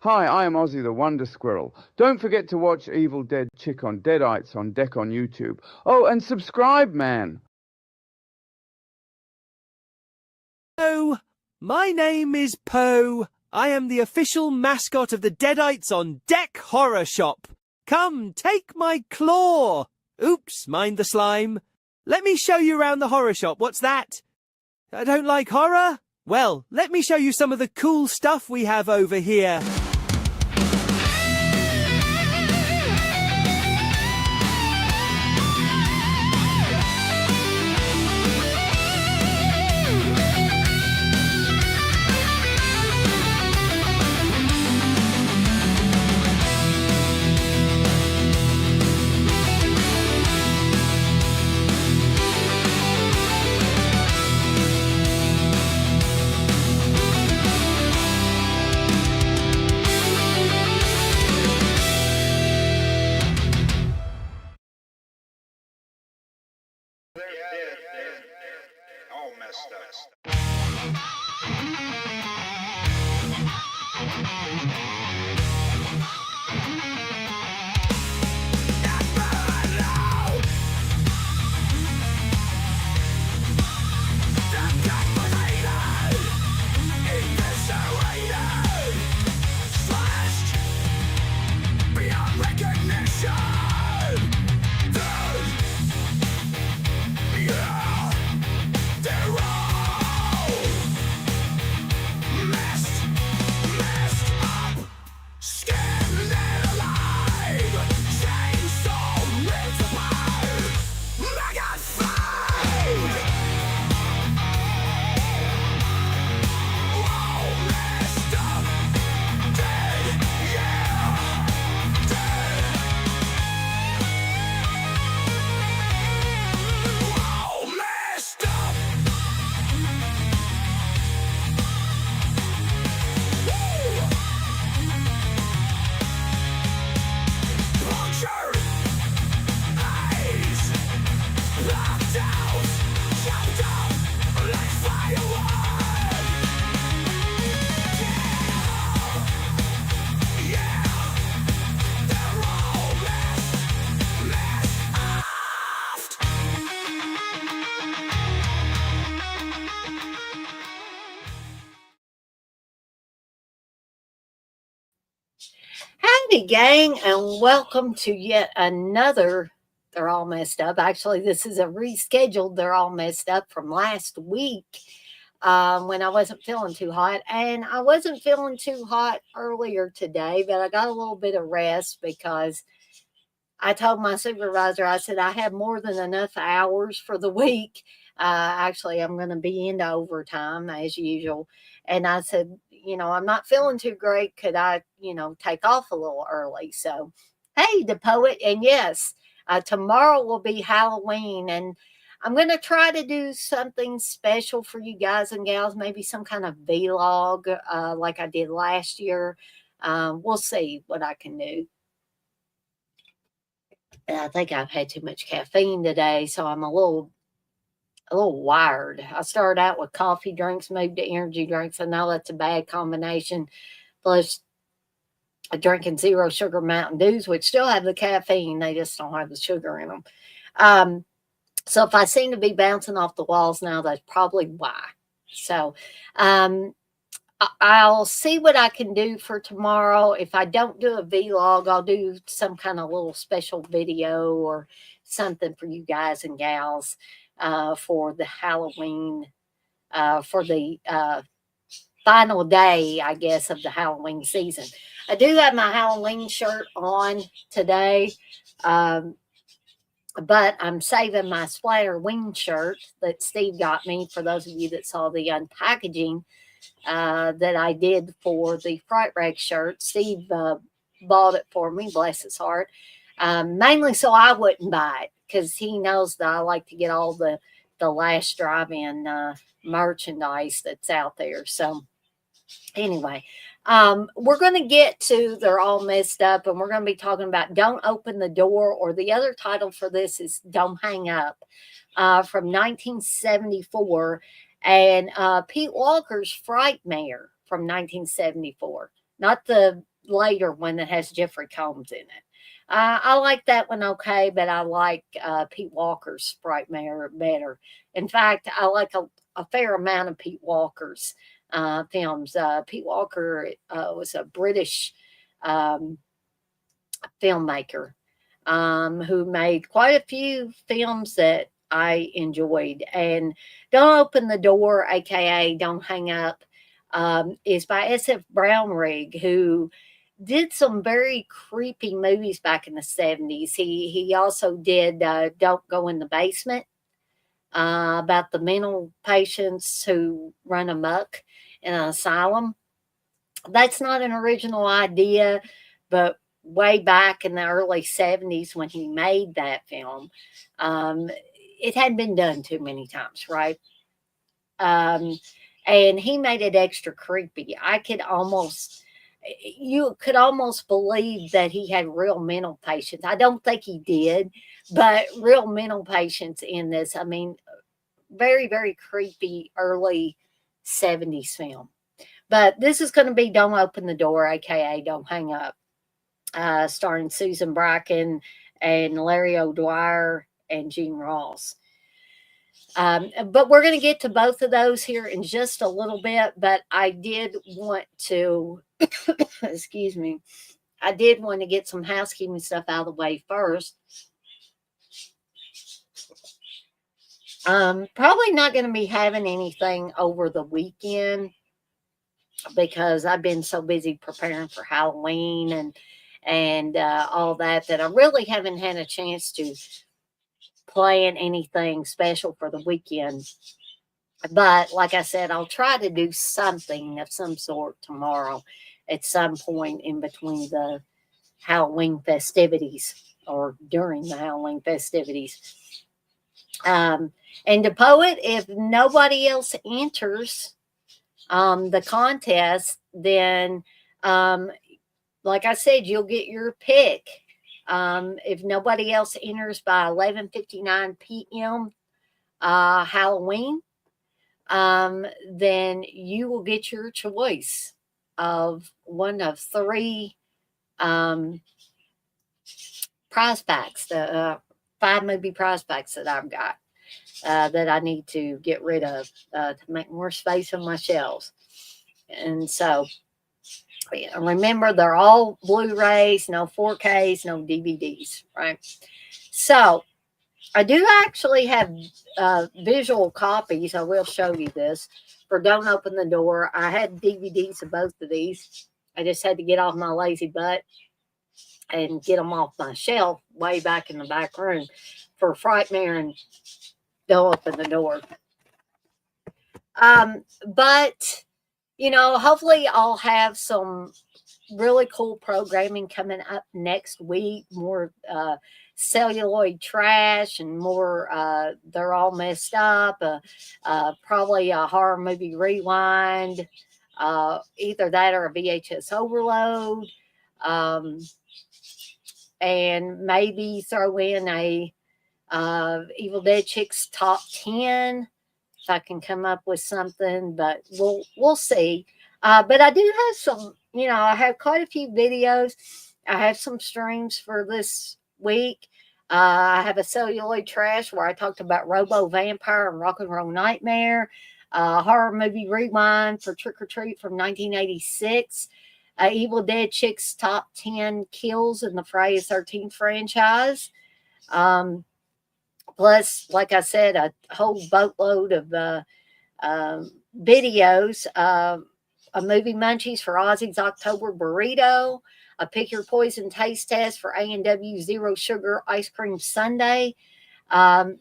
Hi, I am Ozzy the Wonder Squirrel. Don't forget to watch Evil Dead Chick on Deadites on Deck on YouTube. Oh, and subscribe, man. Hello, my name is Poe. I am the official mascot of the Deadites on Deck Horror Shop. Come, take my claw. Oops, mind the slime. Let me show you around the horror shop. What's that? I don't like horror? Well, let me show you some of the cool stuff we have over here. All messed up. Howdy, gang, and welcome to yet another They're All Messed Up. Actually, this is a rescheduled They're All Messed Up from last week when I wasn't feeling too hot. And I wasn't feeling too hot earlier today, but I got a little bit of rest because I told my supervisor, I said, I have more than enough hours for the week. Actually, I'm going to be into overtime as usual. And I said, I'm not feeling too great. Could I, take off a little early? So, hey, the poet. And yes, tomorrow will be Halloween. And I'm going to try to do something special for you guys and gals, maybe some kind of vlog like I did last year. We'll see what I can do. And I think I've had too much caffeine today, so I'm a little wired. I started out with coffee drinks, moved to energy drinks. I know that's a bad combination. Plus, drinking zero sugar Mountain Dews, which still have the caffeine, they just don't have the sugar in them. So if I seem to be bouncing off the walls now, that's probably why. So, I'll see what I can do for tomorrow. If I don't do a vlog, I'll do some kind of little special video or something for you guys and gals for the Halloween, for the final day, I guess, of the Halloween season. I do have my Halloween shirt on today, but I'm saving my Splatter Wing shirt that Steve got me. For those of you that saw the unpackaging that I did for the Fright Rag shirt. Steve bought it for me, bless his heart, mainly so I wouldn't buy it because he knows that I like to get all the last drive-in merchandise that's out there. So anyway, we're going to get to They're All Messed Up, and we're going to be talking about Don't Open the Door, or the other title for this is Don't Hang Up, from 1974. And Pete Walker's Frightmare from 1974. not the later one that has Jeffrey Combs in it. I like that one okay, but I like Pete Walker's Frightmare better. In fact, I like a fair amount of Pete Walker's films. Pete Walker was a British um, filmmaker who made quite a few films that I enjoyed. And Don't Open the Door, aka Don't Hang Up, is by S.F. Brownrigg, who did some very creepy movies back in the 70s. He also did Don't Go in the Basement, about the mental patients who run amok in an asylum. That's not an original idea, but way back in the early 70s when he made that film, um, it hadn't been done too many times, right? Um, and he made it extra creepy. You could almost believe that he had real mental patients. I don't think he did, but real mental patients in this. I mean, very, very creepy early 70s film. But this is going to be Don't Open the Door, aka Don't Hang Up, starring Susan Bracken and Larry O'Dwyer and Gene Ross. But we're going to get to both of those here in just a little bit. But I did want to, excuse me, I did want to get some housekeeping stuff out of the way first. Probably not going to be having anything over the weekend because I've been so busy preparing for Halloween and all that I really haven't had a chance to plan anything special for the weekend. But like I said, I'll try to do something of some sort tomorrow at some point in between the Halloween festivities or during the Halloween festivities. And to poet, if nobody else enters the contest, then like I said, you'll get your pick. If nobody else enters by 11:59 p.m. Halloween, then you will get your choice of one of three prize packs, the 5 movie prize packs that I've got that I need to get rid of to make more space on my shelves. And so remember, they're all Blu-rays, no 4Ks, no DVDs, right? So I do actually have visual copies. I will show you this for Don't Open the Door. I had DVDs of both of these. I just had to get off my lazy butt and get them off my shelf way back in the back room for Frightmare and Don't Open the Door. But, hopefully I'll have some really cool programming coming up next week. More celluloid trash and more They're All Messed Up. Probably a horror movie rewind. Either that or a VHS overload. And maybe throw in a Evil Dead Chicks top 10 if I can come up with something, but we'll see. But I do have some, I have quite a few videos. I have some streams for this week. I have a celluloid trash where I talked about Robo Vampire and Rock and Roll Nightmare. Horror movie rewind for Trick or Treat from 1986. Evil Dead Chicks top 10 kills in the Friday the 13th franchise. Plus, like I said, a whole boatload of videos. A movie munchies for Ozzy's October Burrito. A Pick Your Poison taste test for A&W Zero Sugar Ice Cream Sundae. A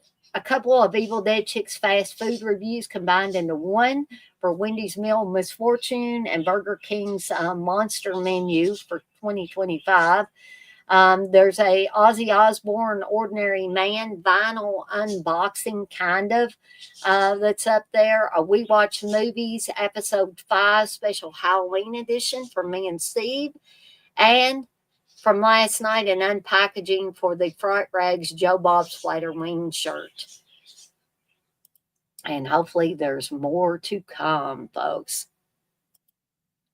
couple of Evil Dead Chicks fast food reviews combined into one for Wendy's Meal Misfortune and Burger King's Monster Menu for 2025. There's a Ozzy Osbourne Ordinary Man vinyl unboxing kind of that's up there. A We Watch Movies episode 5 special Halloween edition for me and Steve. And from last night, an unpackaging for the Fright Rags Joe Bob's Flatter Wing shirt. And hopefully there's more to come, folks.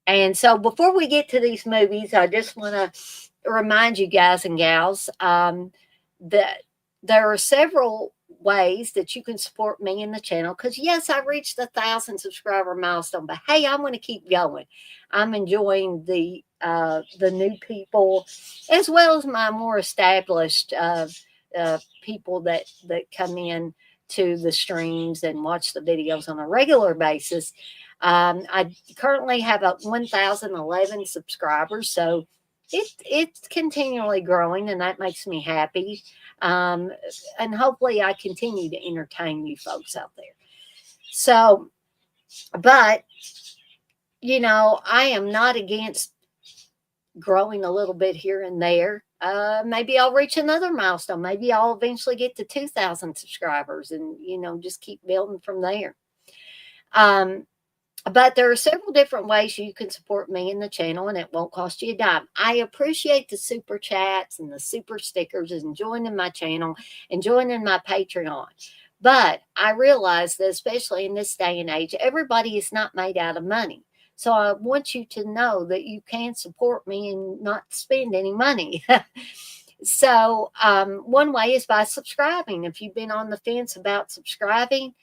And so before we get to these movies, I just want to remind you guys and gals that there are several ways that you can support me in the channel. Because yes, I reached the 1,000 subscriber milestone, but hey, I'm going to keep going. I'm enjoying the new people as well as my more established people that come in to the streams and watch the videos on a regular basis. I currently have 1,011 subscribers, so it's continually growing, and that makes me happy. And hopefully, I continue to entertain you folks out there. So, but I am not against growing a little bit here and there. Maybe I'll reach another milestone. Maybe I'll eventually get to 2,000 subscribers, and just keep building from there. But there are several different ways you can support me in the channel, and it won't cost you a dime. I appreciate the super chats and the super stickers and joining my channel and joining my Patreon. But I realize that especially in this day and age, everybody is not made out of money. So I want you to know that you can support me and not spend any money. So one way is by subscribing. If you've been on the fence about subscribing,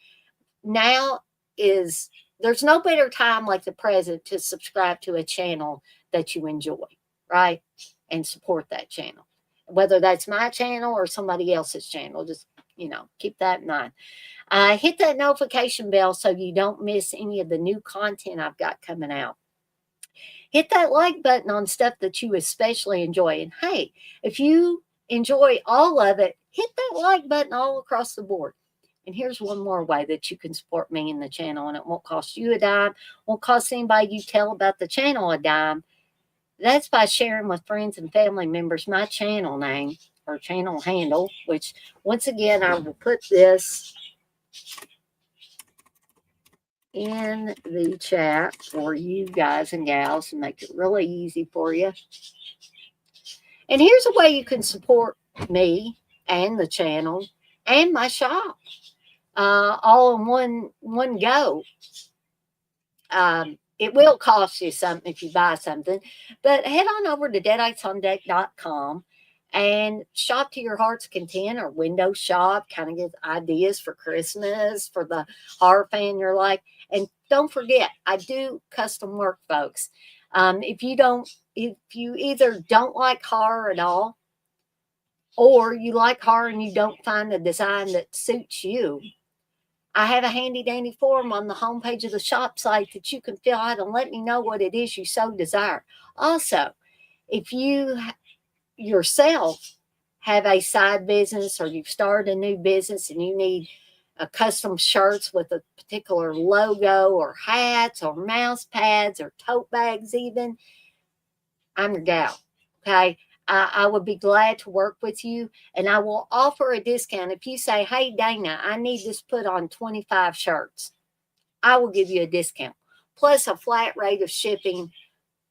now there's no better time like the present to subscribe to a channel that you enjoy, right? And support that channel. Whether that's my channel or somebody else's channel, just, keep that in mind. Hit that notification bell so you don't miss any of the new content I've got coming out. Hit that like button on stuff that you especially enjoy. And hey, if you enjoy all of it, hit that like button all across the board. And here's one more way that you can support me in the channel, and it won't cost you a dime, won't cost anybody you tell about the channel a dime. That's by sharing with friends and family members my channel name or channel handle, which once again, I will put this in the chat for you guys and gals and make it really easy for you. And here's a way you can support me and the channel and my shop. All in one go. It will cost you something if you buy something, but head on over to deaditesondeck.com and shop to your heart's content, or window shop, kind of get ideas for Christmas, for the horror fan you're like. And don't forget, I do custom work, folks. If you either don't like horror at all, or you like horror and you don't find a design that suits you, I have a handy dandy form on the homepage of the shop site that you can fill out and let me know what it is you so desire. Also, if you yourself have a side business or you've started a new business and you need custom shirts with a particular logo, or hats, or mouse pads, or tote bags even, I'm your gal, okay? I would be glad to work with you, and I will offer a discount. If you say, hey, Dana, I need this put on 25 shirts, I will give you a discount, plus a flat rate of shipping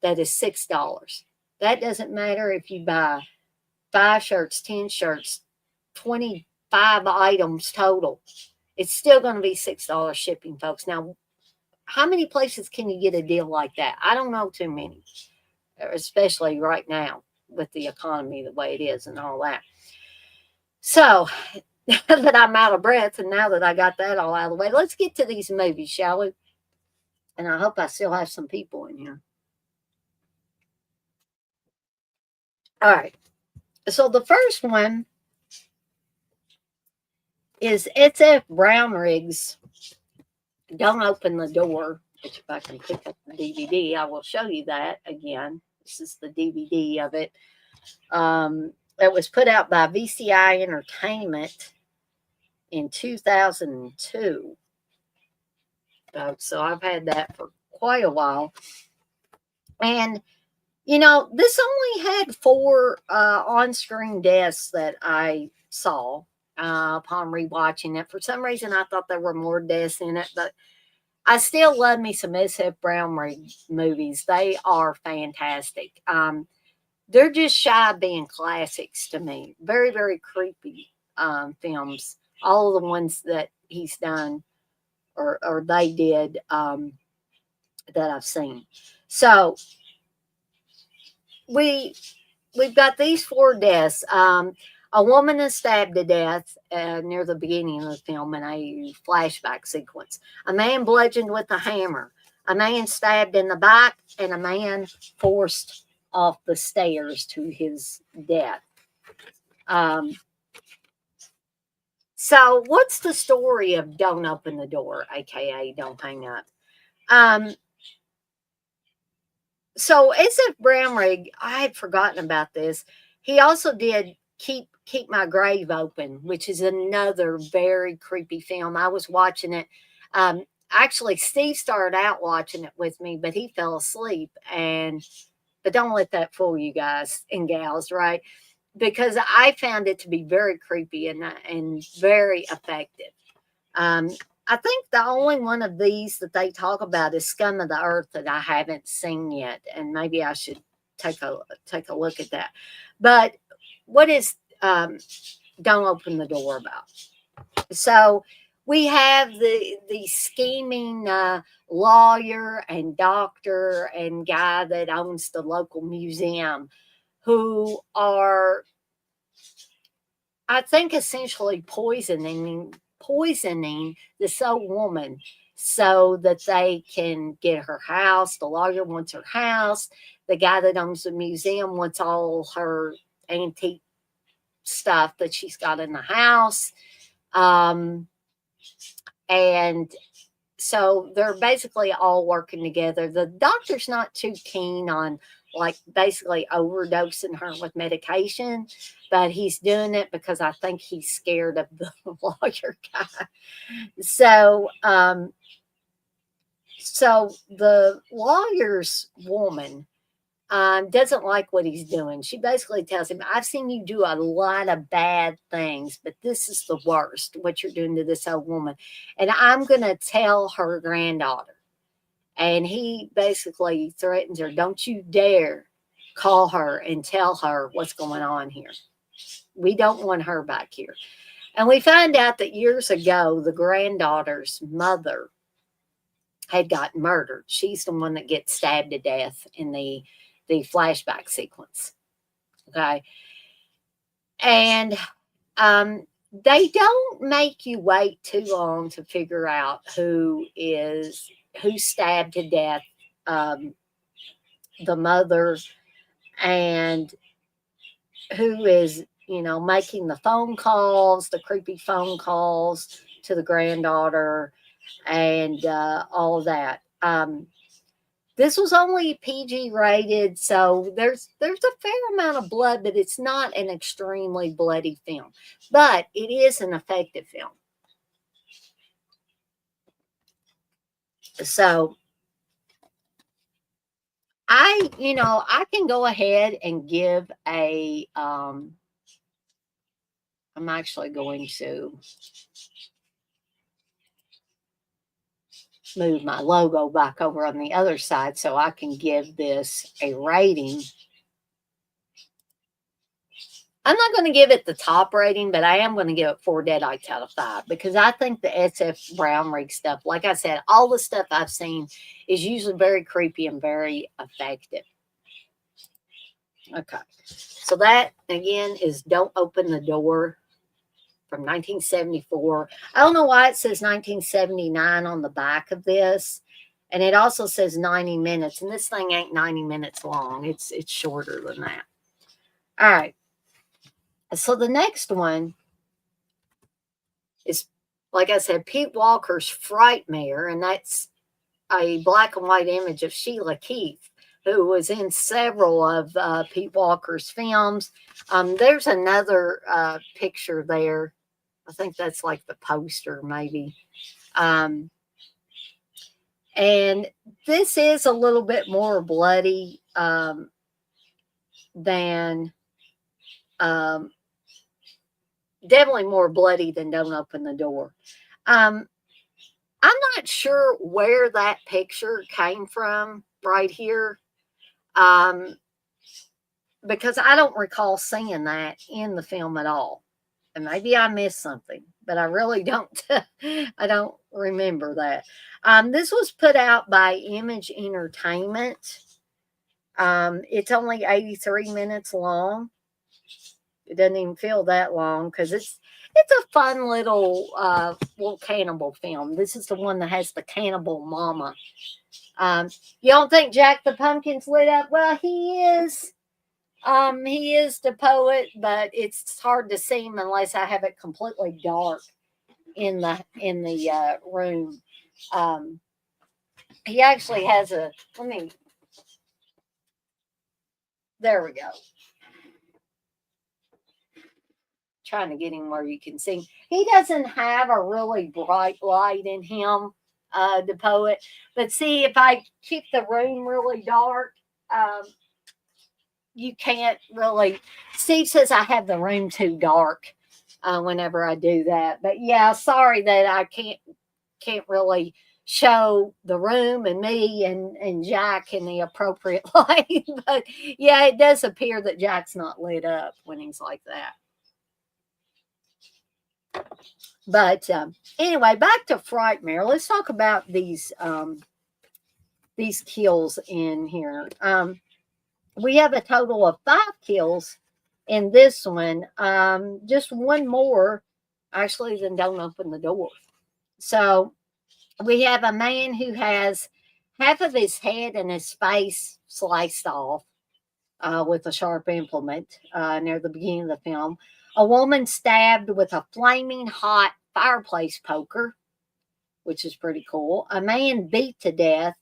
that is $6. That doesn't matter if you buy 5 shirts, 10 shirts, 25 items total. It's still going to be $6 shipping, folks. Now, how many places can you get a deal like that? I don't know too many, especially right now with the economy the way it is and all that. So now that I'm out of breath, and now that I got that all out of the way, let's get to these movies, shall we? And I hope I still have some people in here. All right. So the first one is SF Brownrigg's Don't Open the Door, which if I can pick up the DVD, I will show you that again. This is the DVD of it. It was put out by VCI Entertainment in 2002. So I've had that for quite a while. And, this only had 4 on-screen deaths that I saw upon rewatching it. For some reason, I thought there were more deaths in it, but I still love me some SF Brownrigg movies. They are fantastic. They're just shy of being classics to me. Very, very creepy films. All of the ones that he's done or they did that I've seen. So we've got these 4 deaths. A woman is stabbed to death near the beginning of the film in a flashback sequence. A man bludgeoned with a hammer. A man stabbed in the back, and a man forced off the stairs to his death. So what's the story of Don't Open the Door, aka Don't Hang Up? So SF Brownrigg, I had forgotten about this. He also did Keep My Grave Open, which is another very creepy film. I was watching it. Actually, Steve started out watching it with me, but he fell asleep. But don't let that fool you guys and gals, right? Because I found it to be very creepy and very effective. I think the only one of these that they talk about is Scum of the Earth that I haven't seen yet, and maybe I should take a look at that. But what is Don't Open the Door about? So we have the scheming lawyer and doctor and guy that owns the local museum, who are, I think, essentially poisoning this old woman so that they can get her house. The lawyer wants her house. The guy that owns the museum wants all her antique stuff that she's got in the house. And so they're basically all working together. The doctor's not too keen on basically overdosing her with medication, but he's doing it because I think he's scared of the lawyer guy. So the lawyer's woman doesn't like what he's doing. She basically tells him, I've seen you do a lot of bad things, but this is the worst, what you're doing to this old woman. And I'm going to tell her granddaughter. And he basically threatens her, don't you dare call her and tell her what's going on here. We don't want her back here. And we find out that years ago, the granddaughter's mother had gotten murdered. She's the one that gets stabbed to death in the flashback sequence. Okay. And they don't make you wait too long to figure out who stabbed to death the mother, and who is, making the phone calls, the creepy phone calls to the granddaughter, and all that. This was only PG rated, so there's a fair amount of blood, but it's not an extremely bloody film. But it is an effective film. So I can go ahead and give a I'm actually going to move my logo back over on the other side so I can give this a rating. I'm not going to give it the top rating, but I am going to give it 4 deadites out of 5 because I think the SF Brownrigg stuff, like I said, all the stuff I've seen is usually very creepy and very effective. Okay. So that, again, is Don't Open the Door from 1974. I don't know why it says 1979 on the back of this. And it also says 90 minutes. And this thing ain't 90 minutes long. It's shorter than that. All right. So the next one is, like I said, Pete Walker's Frightmare. And that's a black and white image of Sheila Keith, who was in several of Pete Walker's films. There's another picture there. I think that's like the poster, maybe. And this is a little bit more bloody than, definitely more bloody than Don't Open the Door. I'm not sure where that picture came from right here, because I don't recall seeing that in the film at all. And maybe I missed something, but I really don't. I don't remember that. This was put out by Image Entertainment. It's only 83 minutes long. It doesn't even feel that long because it's a fun little cannibal film. This is the one that has the cannibal mama. You don't think Jack the Pumpkin's lit up? Well, he is. He is the poet, but it's hard to see him unless I have it completely dark in the room. He actually has a. Let me. There we go. Trying to get him where you can see. He doesn't have a really bright light in him, the poet. But see, if I keep the room really dark, you can't really. Steve says I have the room too dark whenever I do that. But yeah, sorry that I can't really show the room and me and Jack in the appropriate light. But yeah, it does appear that Jack's not lit up when he's like that. But anyway, back to Frightmare. Let's talk about these kills in here. We have a total of 5 kills in this one. Just one more, actually, than don't open the door. So we have a man who has half of his head and his face sliced off with a sharp implement near the beginning of the film. A woman stabbed with a flaming hot fireplace poker, which is pretty cool. A man beat to death.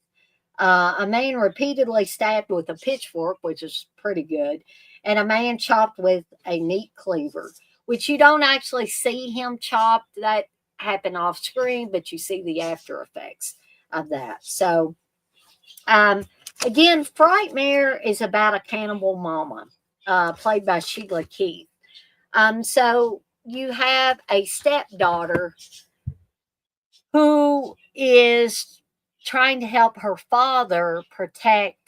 A man repeatedly stabbed with a pitchfork, which is pretty good. And a man chopped with a meat cleaver, which you don't actually see him chopped. That happened off screen, but you see the after effects of that. So, again, Frightmare is about a cannibal mama, played by Sheila Keith. So you have a stepdaughter who is trying to help her father protect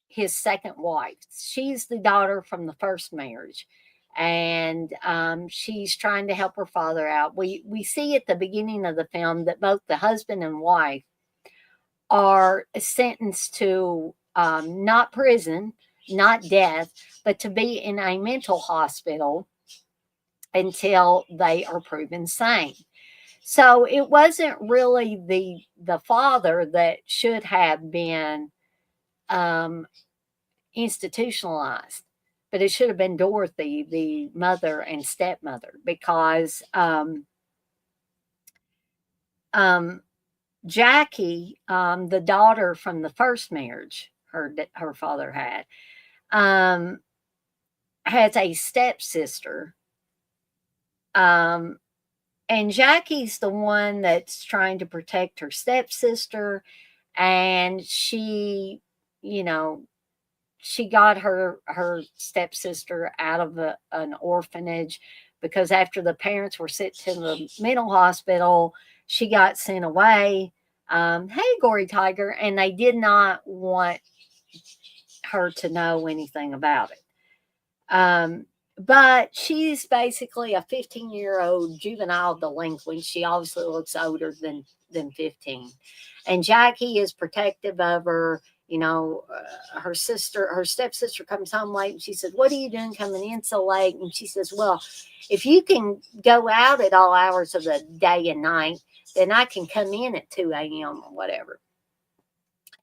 his second wife. She's the daughter from the first marriage, and she's trying to help her father out. We see at the beginning of the film that both the husband and wife are sentenced to not prison, not death, but to be in a mental hospital until they are proven sane. So it wasn't really the father that should have been institutionalized, but it should have been Dorothy, the mother and stepmother, because Jackie, the daughter from the first marriage her father had, has a stepsister. And Jackie's the one that's trying to protect her stepsister. And she, she got her stepsister out of an orphanage because after the parents were sent to the mental hospital, she got sent away. Hey, Gory Tiger. And they did not want her to know anything about it. But she's basically a 15-year-old juvenile delinquent. She obviously looks older than 15. And Jackie is protective of her. Her stepsister comes home late and she says, "What are you doing coming in so late?" And she says, "Well, if you can go out at all hours of the day and night, then I can come in at 2 a.m. or whatever."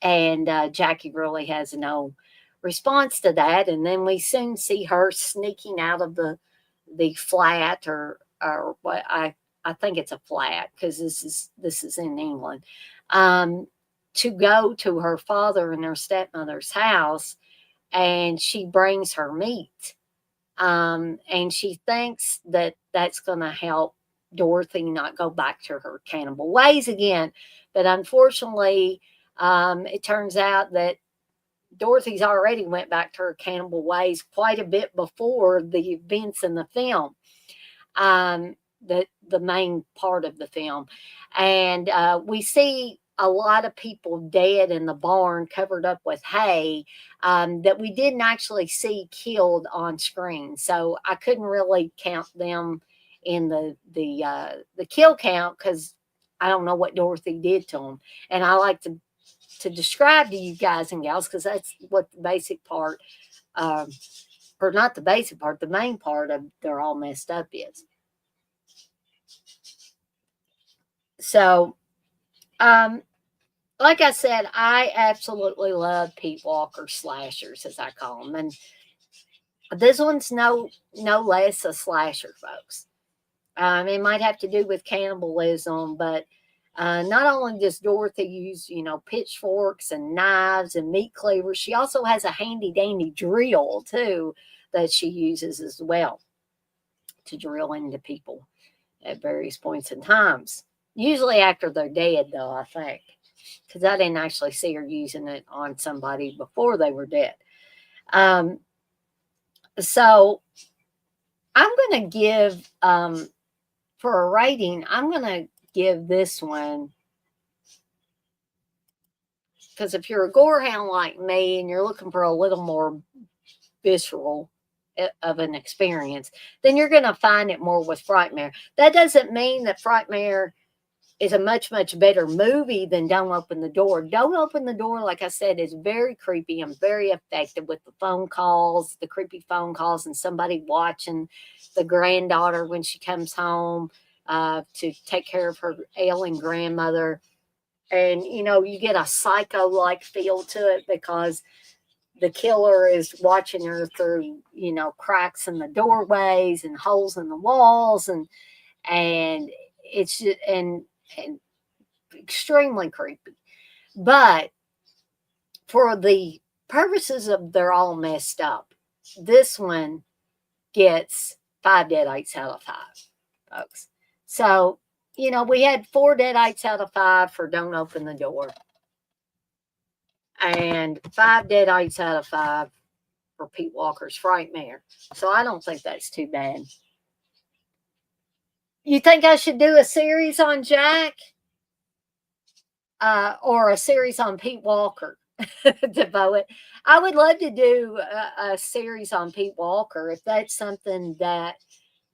And Jackie really has no response to that. And then we soon see her sneaking out of the flat or what I think it's a flat because this is in England, to go to her father and her stepmother's house, and she brings her meat. And she thinks that that's going to help Dorothy not go back to her cannibal ways again. But unfortunately, it turns out that Dorothy's already went back to her cannibal ways quite a bit before the events in the film, the main part of the film. And we see a lot of people dead in the barn covered up with hay that we didn't actually see killed on screen. So I couldn't really count them in the kill count, because I don't know what Dorothy did to them. And I like to describe to you guys and gals, because that's what the basic part, or not the basic part, the main part of they're all messed up is. So, like I said, I absolutely love Pete Walker slashers, as I call them, and this one's no less a slasher, folks. It might have to do with cannibalism, but not only does Dorothy use, pitchforks and knives and meat cleavers, she also has a handy dandy drill too that she uses as well to drill into people at various points in times. Usually after they're dead, though, I think, because I didn't actually see her using it on somebody before they were dead. So I'm going to give, for a rating, I'm going to give this one, because if you're a gorehound like me and you're looking for a little more visceral of an experience, then you're going to find it more with Frightmare. That doesn't mean that Frightmare is a much better movie than Don't Open the Door. Don't Open the Door, like I said, is very creepy and very effective with the phone calls, the creepy phone calls, and somebody watching the granddaughter when she comes home to take care of her ailing grandmother. And, you get a psycho-like feel to it because the killer is watching her through, cracks in the doorways and holes in the walls. And it's just, and extremely creepy. But for the purposes of they're all messed up, this one gets 5 deadites out of 5, folks. So, we had 4 deadites out of 5 for Don't Open the Door, and 5 deadites out of 5 for Pete Walker's Frightmare. So I don't think that's too bad. You think I should do a series on Jack? Or a series on Pete Walker? DeVoe it. I would love to do a series on Pete Walker if that's something that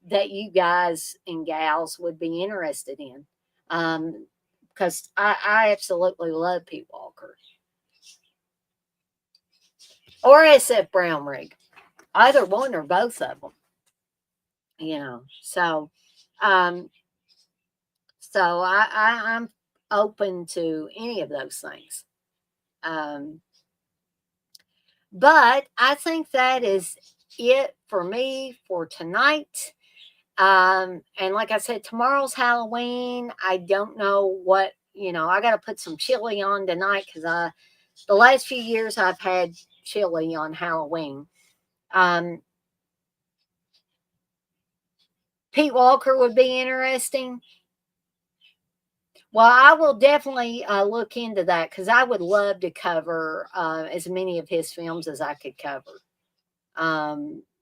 you guys and gals would be interested in. Because I absolutely love Pete Walker. Or SF Brown Rig. Either one or both of them. So I'm open to any of those things. But I think that is it for me for tonight. And like I said, tomorrow's Halloween. I don't know what, I got to put some chili on tonight because the last few years I've had chili on Halloween. Pete Walker would be interesting. Well, I will definitely look into that because I would love to cover as many of his films as I could cover.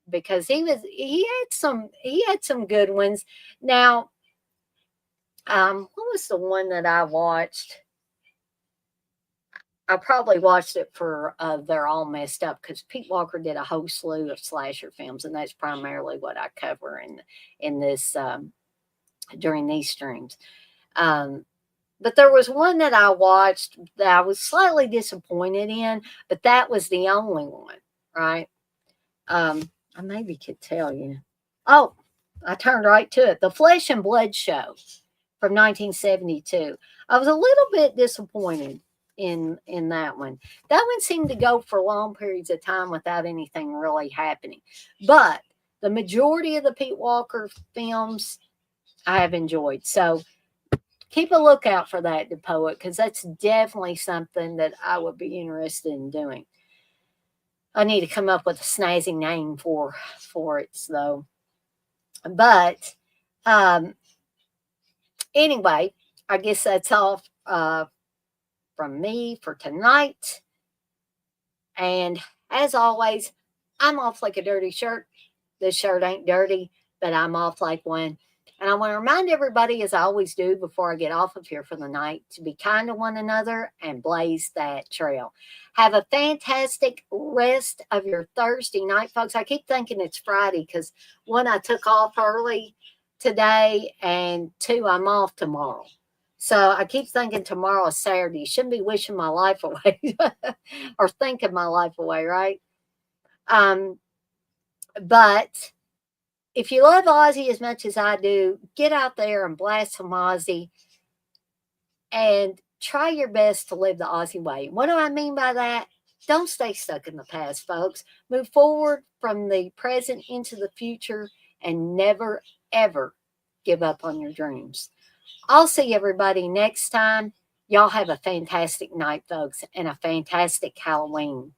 Because he had some good ones. Now, what was the one that I watched? I probably watched it for They're All Messed Up because Pete Walker did a whole slew of slasher films, and that's primarily what I cover in this during these streams. But there was one that I watched that I was slightly disappointed in, but that was the only one, right? I maybe could tell you. Oh, I turned right to it. The Flesh and Blood Show from 1972. I was a little bit disappointed in that one. That one seemed to go for long periods of time without anything really happening. But the majority of the Pete Walker films I have enjoyed. So keep a lookout for that, the poet, because that's definitely something that I would be interested in doing. I need to come up with a snazzy name for it, though. But anyway, I guess that's all from me for tonight. And as always, I'm off like a dirty shirt. This shirt ain't dirty, but I'm off like one. And I want to remind everybody, as I always do before I get off of here for the night, to be kind to one another and blaze that trail. Have a fantastic rest of your Thursday night, folks. I keep thinking it's Friday because when I took off early today, and 2, I'm off tomorrow. So I keep thinking tomorrow is Saturday. Shouldn't be wishing my life away or thinking my life away, right? But if you love Ozzy as much as I do, get out there and blast some Ozzy and try your best to live the Aussie way. What do I mean by that? Don't stay stuck in the past, folks. Move forward from the present into the future and never, ever give up on your dreams. I'll see everybody next time. Y'all have a fantastic night, folks, and a fantastic Halloween.